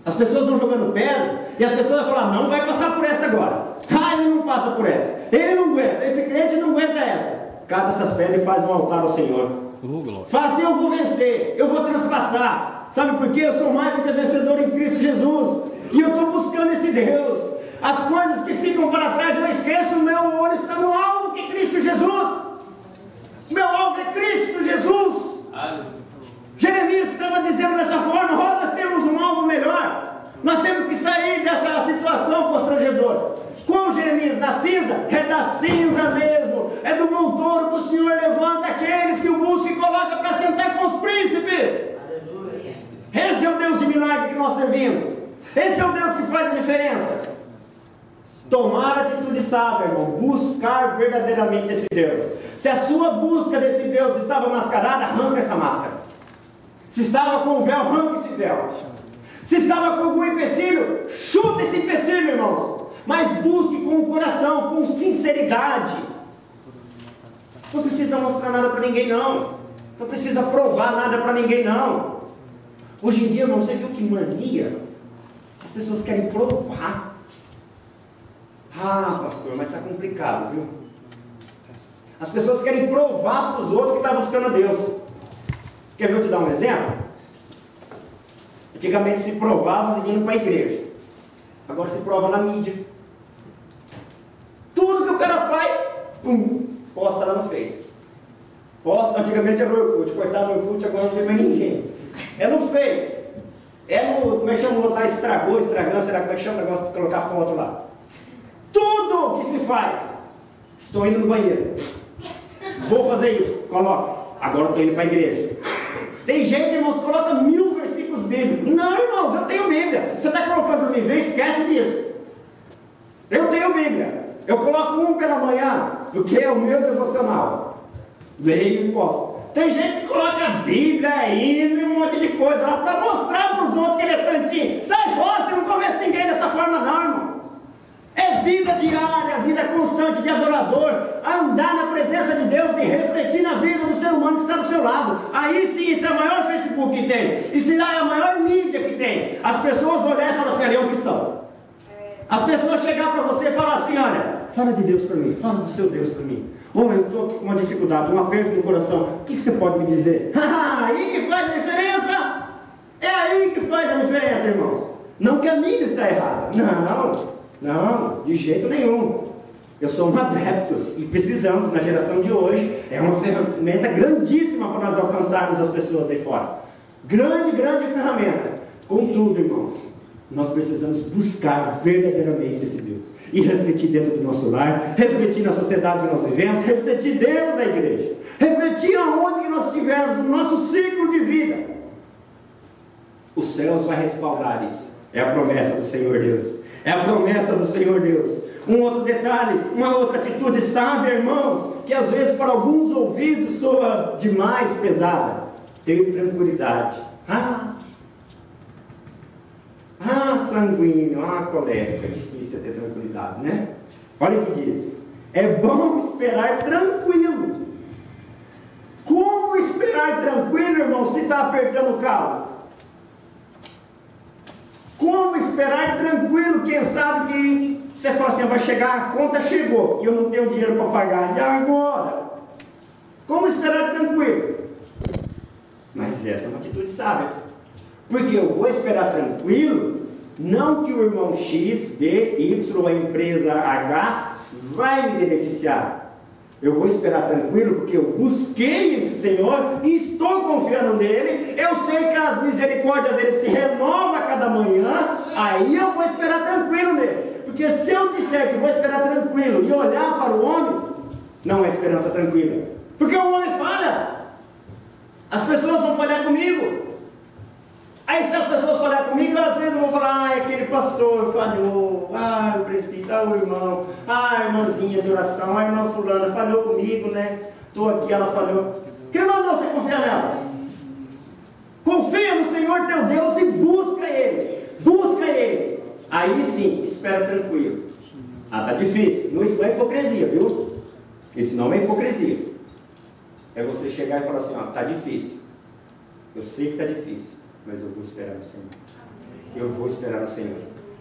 As pessoas vão jogando pedras e as pessoas vão falar, não vai passar por essa agora. Ele não passa por essa. Ele não aguenta, esse crente não aguenta essa. Cata essas pedras e faz um altar ao Senhor. Fala assim, eu vou vencer, eu vou transpassar. Sabe por quê? Eu sou mais do que vencedor em Cristo Jesus. E eu estou buscando esse Deus. As coisas que ficam para trás eu esqueço, o meu olho está no alvo que é Cristo Jesus. Meu alvo é Cristo Jesus. Jeremias estava dizendo dessa forma, nós temos um alvo melhor, nós temos que sair dessa situação constrangedora. Como Jeremias da cinza? É da cinza mesmo, é do monturo que o Senhor levanta aqueles que o buscam e coloca para sentar com os príncipes. Aleluia. Esse é o Deus de milagre que nós servimos, esse é o Deus que faz a diferença. Tomar atitude sábia, irmão, buscar verdadeiramente esse Deus. Se a sua busca desse Deus estava mascarada, arranca essa máscara. Se estava com o véu, arranca esse véu. Se estava com algum empecilho, chuta esse empecilho, irmãos. Mas busque com o coração, com sinceridade. Não precisa mostrar nada para ninguém, não. Não precisa provar nada para ninguém, não. Hoje em dia, irmão, você viu que mania? As pessoas querem provar. Ah, pastor, mas está complicado, viu? As pessoas querem provar para os outros que estão buscando a Deus. Quer ver eu te dar um exemplo? Antigamente se provava indo para a igreja. Agora se prova na mídia. Tudo que o cara faz, posta lá no Face. Posta, antigamente era no Orkut. Cortava no Orkut, agora não tem mais ninguém. É no Face. É no, como é que chama o outro lá? Estragando, será como é que chama o negócio de colocar foto lá? Tudo que se faz. Estou indo no banheiro. Vou fazer isso. Coloca. Agora estou indo para a igreja. Tem gente, irmãos, que coloca 1000 versículos bíblicos. Não, irmãos, eu tenho Bíblia. Se você está colocando para me ver, esquece disso. Eu tenho Bíblia. Eu coloco um pela manhã, porque é o meu devocional. Leio e posto. Tem gente que coloca a Bíblia, hino e um monte de coisa lá para mostrar para os outros que ele é santinho. Sai fora, você não convence ninguém dessa forma não, irmão. É vida diária, vida constante de adorador, andar na presença de Deus e refletir na vida do ser humano que está do seu lado. Aí sim, isso é o maior Facebook que tem, isso é a maior mídia que tem. As pessoas olharem e falar assim, ali é um cristão. As pessoas chegar para você e falar assim, olha, fala de Deus para mim, fala do seu Deus para mim. Ou eu estou aqui com uma dificuldade, um aperto no coração, o que você pode me dizer? Aí que faz a diferença. É aí que faz a diferença, irmãos. Não que a mídia está errada, não, de jeito nenhum. Eu sou um adepto e precisamos, na geração de hoje, é uma ferramenta grandíssima para nós alcançarmos as pessoas aí fora. Grande ferramenta. Contudo, irmãos, nós precisamos buscar verdadeiramente esse Deus e refletir dentro do nosso lar, refletir na sociedade que nós vivemos, refletir dentro da igreja, refletir aonde que nós estivermos, no nosso ciclo de vida. Os céus vai respaldar isso. É a promessa do Senhor Deus. É a promessa do Senhor Deus. Um outro detalhe, uma outra atitude sábia, irmãos, que às vezes para alguns ouvidos soa demais pesada. Ter tranquilidade. Sanguíneo, colérico. É difícil ter tranquilidade, né? Olha o que diz. É bom esperar tranquilo. Como esperar tranquilo, irmão, se está apertando o carro? Como esperar tranquilo? Quem sabe que você fala assim, vai chegar, a conta chegou, e eu não tenho dinheiro para pagar, e agora? Como esperar tranquilo? Mas essa é uma atitude sábia, porque eu vou esperar tranquilo, não que o irmão X, B, Y, a empresa H, vai me beneficiar. Eu vou esperar tranquilo, porque eu busquei esse Senhor, e estou confiando nele, eu sei que as misericórdias dele se renovam a cada manhã, aí eu vou esperar tranquilo nele. Porque se eu disser que vou esperar tranquilo e olhar para o homem, não é esperança tranquila. Porque o homem falha. As pessoas vão falhar comigo. Aí se as pessoas falhar comigo, às vezes eu vou falar, aquele pastor falhou, o presbítero, o irmão, a irmãzinha de oração, a irmã fulana falhou comigo, né? Estou aqui, ela falhou. Quem mandou você confiar nela? Confia no Senhor teu Deus e busca Ele. Busca Ele. Aí sim, espera tranquilo. Está difícil. Isso não é hipocrisia, viu? Isso não é hipocrisia. É você chegar e falar assim, está difícil. Eu sei que está difícil, mas eu vou esperar no Senhor. Eu vou esperar no Senhor.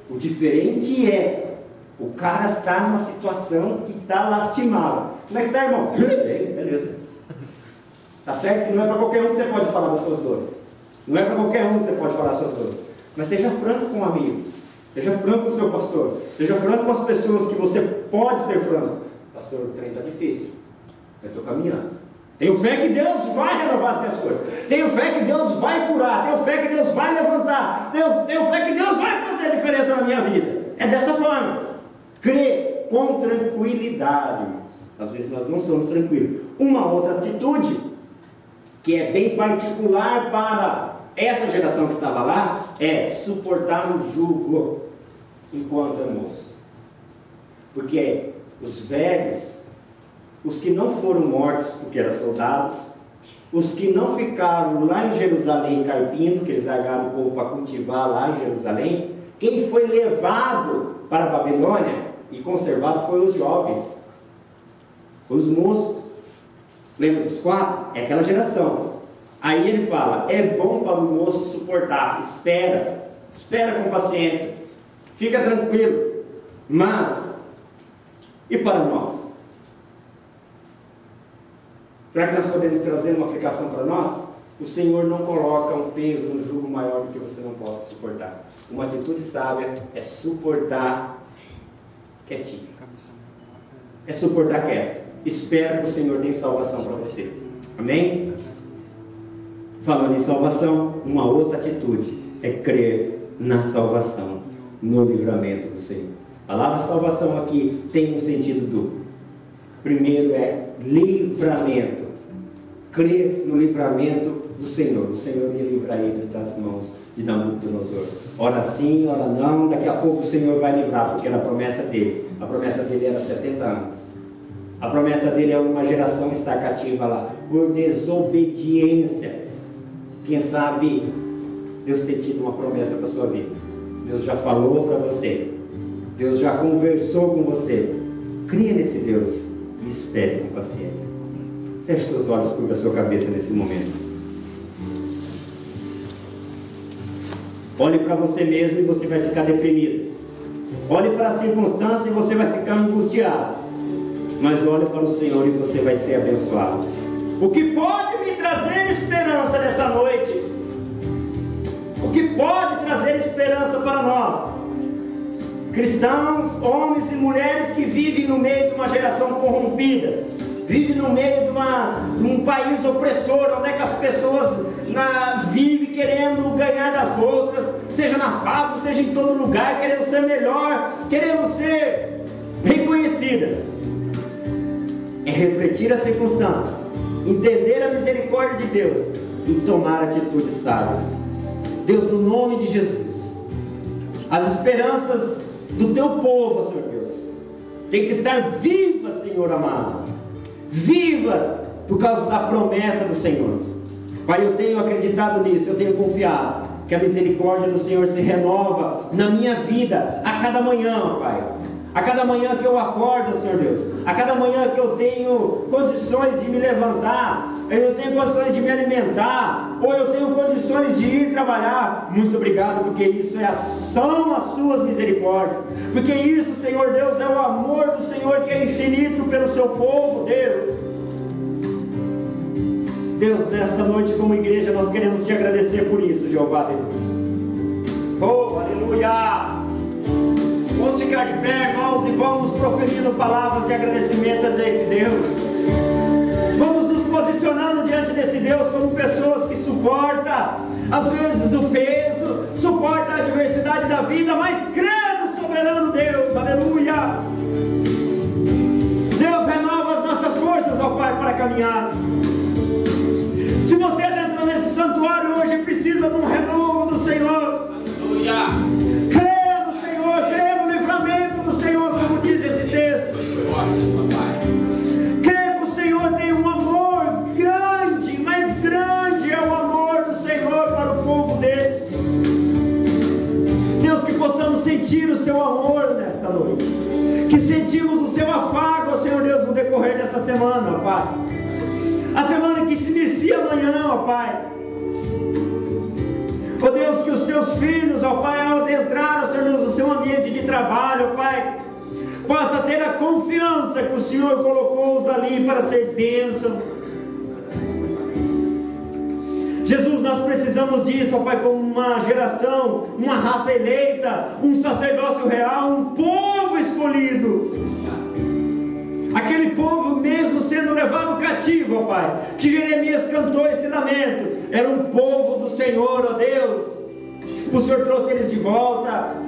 O diferente é, o cara está numa situação que está lastimável. Como é que está, irmão? Bem, beleza. Tá certo que não é para qualquer um que você pode falar das suas dores. Não é para qualquer um que você pode falar das suas dores. Mas seja franco com um amigo. Seja franco com o seu pastor. Seja franco com as pessoas que você pode ser franco. Pastor, o trem está difícil, mas estou caminhando. Tenho fé que Deus vai renovar as minhas forças. Tenho fé que Deus vai curar. Tenho fé que Deus vai levantar. Tenho fé que Deus vai fazer a diferença na minha vida. É dessa forma. Crê com tranquilidade. Às vezes nós não somos tranquilos. Uma outra atitude, que é bem particular para essa geração que estava lá, é suportar o jugo enquanto é moço. Porque os velhos, os que não foram mortos porque eram soldados, os que não ficaram lá em Jerusalém carpindo, que eles largaram o povo para cultivar lá em Jerusalém, quem foi levado para a Babilônia e conservado foi os jovens, foi os moços. Lembra dos 4? É aquela geração. Aí ele fala, é bom para o moço suportar, espera com paciência, fica tranquilo. Mas, e para nós? Para que nós podemos trazer uma aplicação para nós, o Senhor não coloca um peso, um jugo maior do que você não possa suportar. Uma atitude sábia é suportar quietinho. É suportar quieto. Espera que o Senhor dê salvação para você. Amém? Falando em salvação, uma outra atitude é crer na salvação, no livramento do Senhor. A palavra salvação aqui tem um sentido duplo. Primeiro é livramento. Crer no livramento do Senhor. O Senhor me livra eles das mãos de Nabucodonosor. Ora sim, ora não, daqui a pouco o Senhor vai livrar, porque era a promessa dele. A promessa dele era 70 anos. A promessa dele é uma geração estar cativa lá, por desobediência. Quem sabe Deus tem tido uma promessa para a sua vida. Deus já falou para você. Deus já conversou com você. Cria nesse Deus e espere com paciência. Feche seus olhos, curva a sua cabeça nesse momento. Olhe para você mesmo e você vai ficar deprimido. Olhe para a circunstância e você vai ficar angustiado. Mas olhe para o Senhor e você vai ser abençoado. O que pode me trazer esperança nessa noite? O que pode trazer esperança para nós? Cristãos, homens e mulheres que vivem no meio de uma geração corrompida, vivem no meio de um país opressor, onde é que as pessoas vivem querendo ganhar das outras, seja na fábrica, seja em todo lugar, querendo ser melhor, querendo ser reconhecida. É refletir a circunstância, entender a misericórdia de Deus e tomar atitudes sábias. Deus, no nome de Jesus, as esperanças do teu povo, Senhor Deus, tem que estar vivas, Senhor amado, vivas por causa da promessa do Senhor. Pai, eu tenho acreditado nisso, eu tenho confiado que a misericórdia do Senhor se renova na minha vida a cada manhã, Pai. A cada manhã que eu acordo, Senhor Deus, a cada manhã que eu tenho condições de me levantar, eu tenho condições de me alimentar, ou eu tenho condições de ir trabalhar, muito obrigado, porque isso são as suas misericórdias, porque isso, Senhor Deus, é o amor do Senhor que é infinito pelo seu povo, Deus. Deus, nessa noite como igreja nós queremos te agradecer por isso, Jeová Deus. Oh, aleluia! Vamos ficar de pé, irmãos, e vamos proferindo palavras de agradecimento a esse Deus. Vamos nos posicionando diante desse Deus como pessoas que suportam, às vezes, o peso, suportam a adversidade da vida, mas crê no soberano Deus, aleluia. Deus renova as nossas forças, ó Pai, para caminhar. Se você entrou nesse santuário hoje e precisa de um renovo do Senhor, aleluia. Creio que o Senhor tem um amor grande, mas grande é o amor do Senhor para o povo dele. Deus, que possamos sentir o seu amor nessa noite, que sentimos o seu afago, Senhor Deus, no decorrer dessa semana, ó Pai. A semana que se inicia amanhã, ó Pai. Ó Deus, que os teus filhos, ó Pai, ao adentrar, Senhor Deus, no seu ambiente de trabalho, ó Pai, possa ter a confiança que o Senhor colocou-os ali para ser bênção. Jesus, nós precisamos disso, ó Pai, como uma geração, uma raça eleita, um sacerdócio real, um povo escolhido. Aquele povo mesmo sendo levado cativo, ó Pai, que Jeremias cantou esse lamento, era um povo do Senhor, ó Deus. O Senhor trouxe eles de volta.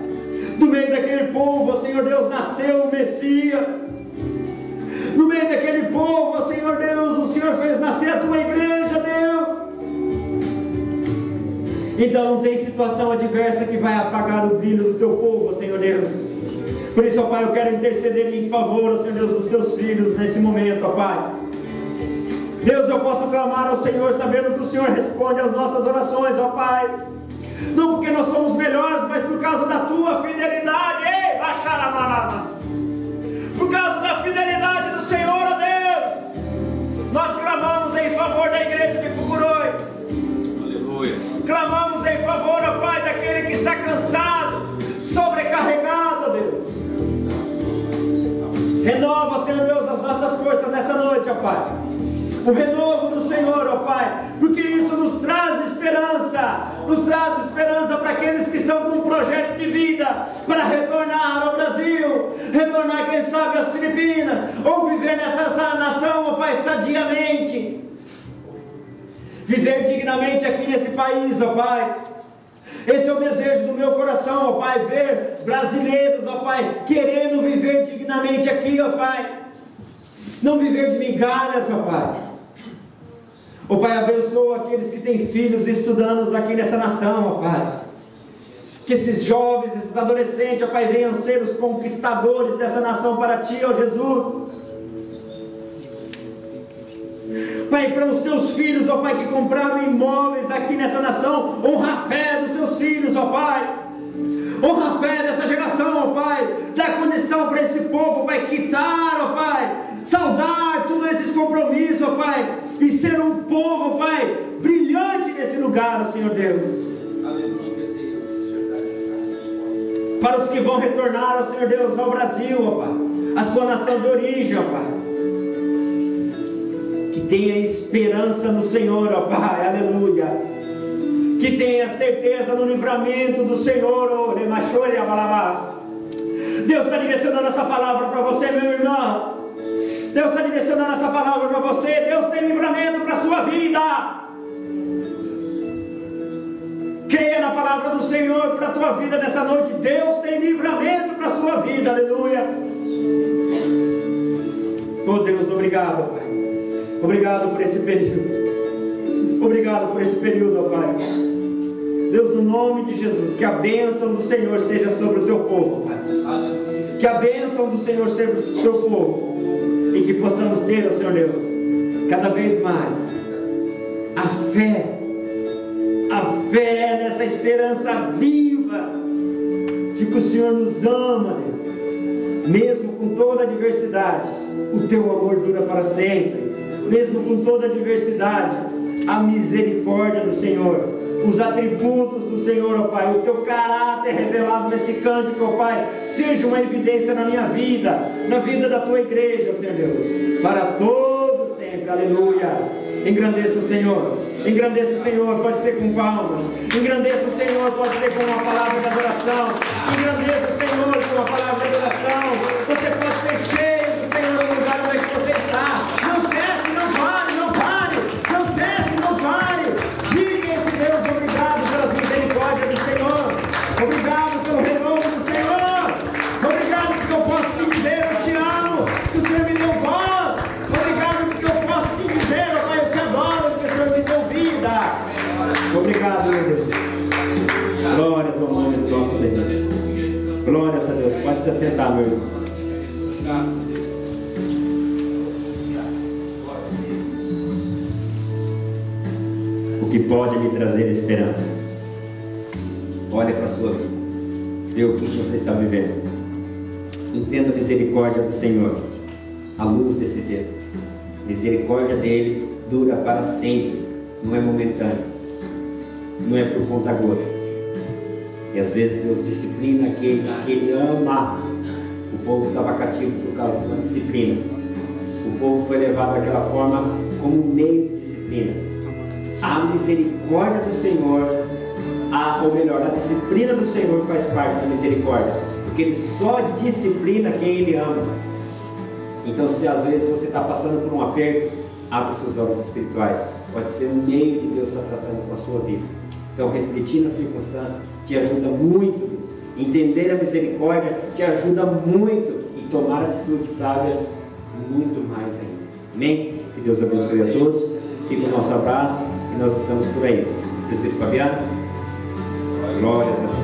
No meio daquele povo, Senhor Deus, nasceu o Messias. No meio daquele povo, Senhor Deus, o Senhor fez nascer a tua igreja, Deus. Então não tem situação adversa que vai apagar o brilho do teu povo, Senhor Deus. Por isso, ó Pai, eu quero interceder em favor, Senhor Deus, dos teus filhos nesse momento, ó Pai. Deus, eu posso clamar ao Senhor sabendo que o Senhor responde às nossas orações, ó Pai. Não porque nós somos melhores, mas por causa da tua fidelidade. Ei, por causa da fidelidade do Senhor, ó Deus, nós clamamos em favor da igreja de Fuguroi. Aleluia. Clamamos em favor, ó Pai, daquele que está cansado, sobrecarregado, ó Deus. Renova, Senhor Deus, as nossas forças nessa noite, ó Pai. O renovo do Senhor, ó Pai, porque isso nos traz esperança para aqueles que estão com um projeto de vida, para retornar ao Brasil, retornar, quem sabe, às Filipinas, ou viver nessa nação, ó Pai, sadiamente, viver dignamente aqui nesse país, ó Pai. Esse é o desejo do meu coração, ó Pai, ver brasileiros, ó Pai, querendo viver dignamente aqui, ó Pai, não viver de migalhas, ó Pai. Ó Pai, abençoa aqueles que têm filhos estudando aqui nessa nação, ó Pai. Que esses jovens, esses adolescentes, ó Pai, venham ser os conquistadores dessa nação para Ti, ó Jesus. Pai, para os Teus filhos, ó Pai, que compraram imóveis aqui nessa nação, honra a fé dos Seus filhos, ó Pai. Honra a fé dessa geração, ó Pai. Dá condição para esse povo, ó Pai, quitar, ó Pai, saudar todos esses compromissos, ó Pai, e ser um povo, ó Pai, brilhante nesse lugar, ó Senhor Deus. Para os que vão retornar, ó Senhor Deus, ao Brasil, ó Pai, a sua nação de origem, ó Pai, que tenha esperança no Senhor, ó Pai, aleluia. Que tenha certeza no livramento do Senhor, ó Lemachore Abalabá. Deus está direcionando essa palavra para você, meu irmão. Deus está direcionando essa palavra para você. Deus tem livramento para a sua vida. Creia na palavra do Senhor para a tua vida nessa noite. Deus tem livramento para a sua vida, aleluia. Oh Deus, obrigado, Pai. Obrigado por esse período. Obrigado por esse período, ó Pai. Deus, no nome de Jesus, que a bênção do Senhor seja sobre o teu povo, Pai. Que a bênção do Senhor seja sobre o teu povo. E que possamos ter, ó Senhor Deus, cada vez mais a fé nessa esperança viva de que o Senhor nos ama, Deus. Mesmo com toda a adversidade, o teu amor dura para sempre. Mesmo com toda a adversidade, a misericórdia do Senhor, os atributos do Senhor, ó Pai, o teu caráter revelado nesse cântico, ó Pai, seja uma evidência na minha vida, na vida da tua igreja, Senhor Deus, para todo sempre, aleluia. Engrandeça o Senhor, engrandeça o Senhor, pode ser com palmas, engrandeça o Senhor, pode ser com uma palavra de adoração, engrandeça o Senhor com uma palavra de adoração. Você pode ser cheio do Senhor no lugar onde você está. Não cesse, não pare, não pare, não cesse, não pare. Diga a esse Deus obrigado pelas misericórdias do Senhor, obrigado pelo renovo do Senhor, obrigado porque eu posso te dizer eu te amo, que o Senhor me deu voz, obrigado porque eu posso te dizer, ó Pai, eu te adoro, porque o Senhor me deu vida. Obrigado, meu Deus. Glórias ao nome do nosso Deus. Glórias a Deus. Pode se assentar, meu irmão. O que pode me trazer esperança? Olha para a sua vida, vê o que você está vivendo. Entenda a misericórdia do Senhor à luz desse texto. A misericórdia dele dura para sempre, não é momentâneo, não é por conta gotas. E às vezes Deus disciplina aqueles que Ele ama. O povo estava cativo por causa de uma disciplina. O povo foi levado daquela forma como meio de disciplinas. A misericórdia do Senhor, ou melhor, a disciplina do Senhor faz parte da misericórdia, porque Ele só disciplina quem Ele ama. Então, se às vezes você está passando por um aperto, abre seus olhos espirituais. Pode ser um meio de Deus estar tratando com a sua vida. Então, refletir na circunstância te ajuda muito, Deus. Entender a misericórdia te ajuda muito, e tomar atitudes sábias muito mais ainda. Amém? Que Deus abençoe a todos. Fica o nosso abraço e nós estamos por aí. Presbítero Fabiano, glórias a Deus.